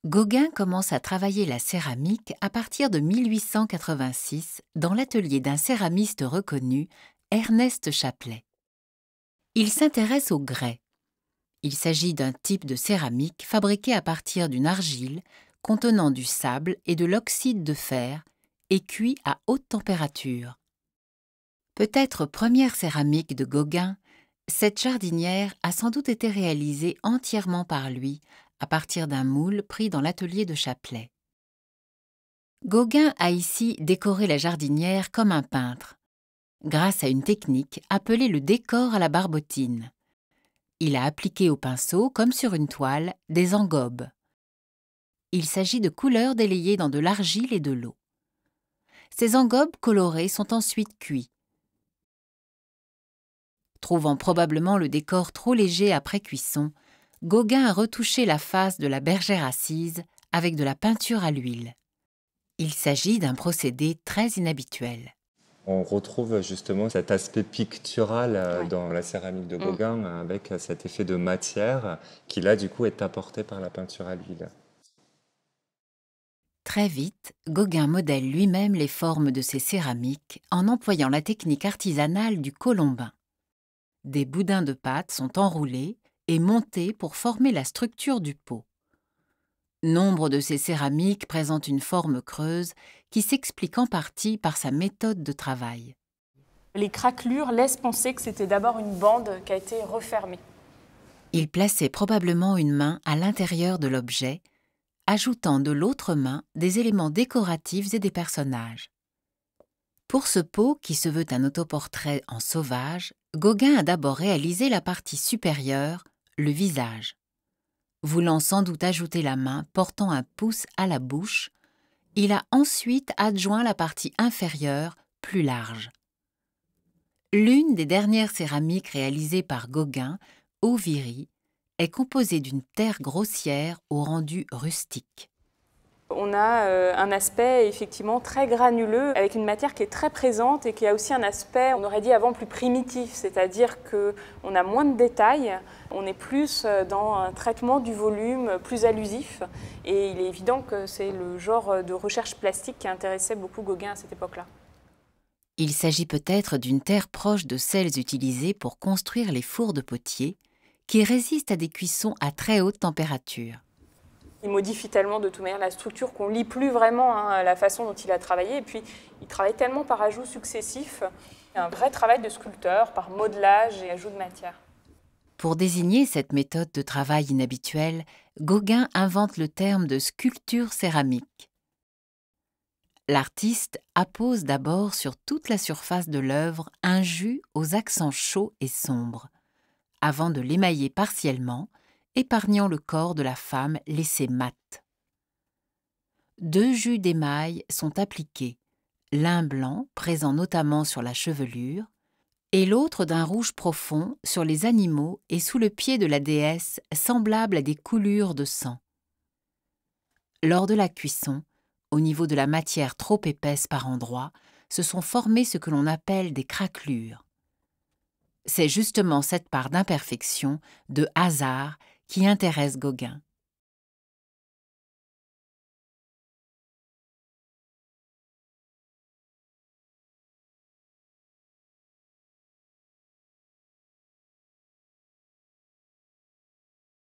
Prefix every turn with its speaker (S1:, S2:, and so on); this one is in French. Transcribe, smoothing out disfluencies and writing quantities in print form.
S1: Gauguin commence à travailler la céramique à partir de 1886 dans l'atelier d'un céramiste reconnu, Ernest Chaplet. Il s'intéresse au grès. Il s'agit d'un type de céramique fabriqué à partir d'une argile contenant du sable et de l'oxyde de fer et cuit à haute température. Peut-être première céramique de Gauguin, cette jardinière a sans doute été réalisée entièrement par lui à partir d'un moule pris dans l'atelier de Chaplet. Gauguin a ici décoré la jardinière comme un peintre, grâce à une technique appelée le décor à la barbotine. Il a appliqué au pinceau, comme sur une toile, des engobes. Il s'agit de couleurs délayées dans de l'argile et de l'eau. Ces engobes colorées sont ensuite cuits. Trouvant probablement le décor trop léger après cuisson, Gauguin a retouché la face de la bergère assise avec de la peinture à l'huile. Il s'agit d'un procédé très inhabituel.
S2: On retrouve justement cet aspect pictural
S3: Ouais.
S2: dans la céramique de Gauguin avec cet effet de matière qui là du coup est apporté par la peinture à l'huile.
S1: Très vite, Gauguin modèle lui-même les formes de ses céramiques en employant la technique artisanale du colombin. Des boudins de pâte sont enroulés et montés pour former la structure du pot. Nombre de ces céramiques présentent une forme creuse qui s'explique en partie par sa méthode de travail.
S3: Les craquelures laissent penser que c'était d'abord une bande qui a été refermée.
S1: Il plaçait probablement une main à l'intérieur de l'objet, ajoutant de l'autre main des éléments décoratifs et des personnages. Pour ce pot, qui se veut un autoportrait en sauvage, Gauguin a d'abord réalisé la partie supérieure, le visage. Voulant sans doute ajouter la main portant un pouce à la bouche, il a ensuite adjoint la partie inférieure, plus large. L'une des dernières céramiques réalisées par Gauguin, Oviri, est composée d'une terre grossière au rendu rustique.
S3: On a un aspect effectivement très granuleux, avec une matière qui est très présente et qui a aussi un aspect, on aurait dit avant, plus primitif, c'est-à-dire qu'on a moins de détails, on est plus dans un traitement du volume plus allusif, et il est évident que c'est le genre de recherche plastique qui intéressait beaucoup Gauguin à cette époque-là.
S1: Il s'agit peut-être d'une terre proche de celles utilisées pour construire les fours de potier, qui résistent à des cuissons à très haute température.
S3: Il modifie tellement de toute manière la structure qu'on ne lit plus vraiment la façon dont il a travaillé. Et puis, il travaille tellement par ajouts successifs. Un vrai travail de sculpteur, par modelage et ajout de matière.
S1: Pour désigner cette méthode de travail inhabituelle, Gauguin invente le terme de sculpture céramique. L'artiste appose d'abord sur toute la surface de l'œuvre un jus aux accents chauds et sombres, avant de l'émailler partiellement, épargnant le corps de la femme laissé mat. 2 jus d'émail sont appliqués, l'un blanc, présent notamment sur la chevelure, et l'autre d'un rouge profond sur les animaux et sous le pied de la déesse, semblable à des coulures de sang. Lors de la cuisson, au niveau de la matière trop épaisse par endroits, se sont formées ce que l'on appelle des craquelures. C'est justement cette part d'imperfection, de hasard, qui intéresse Gauguin.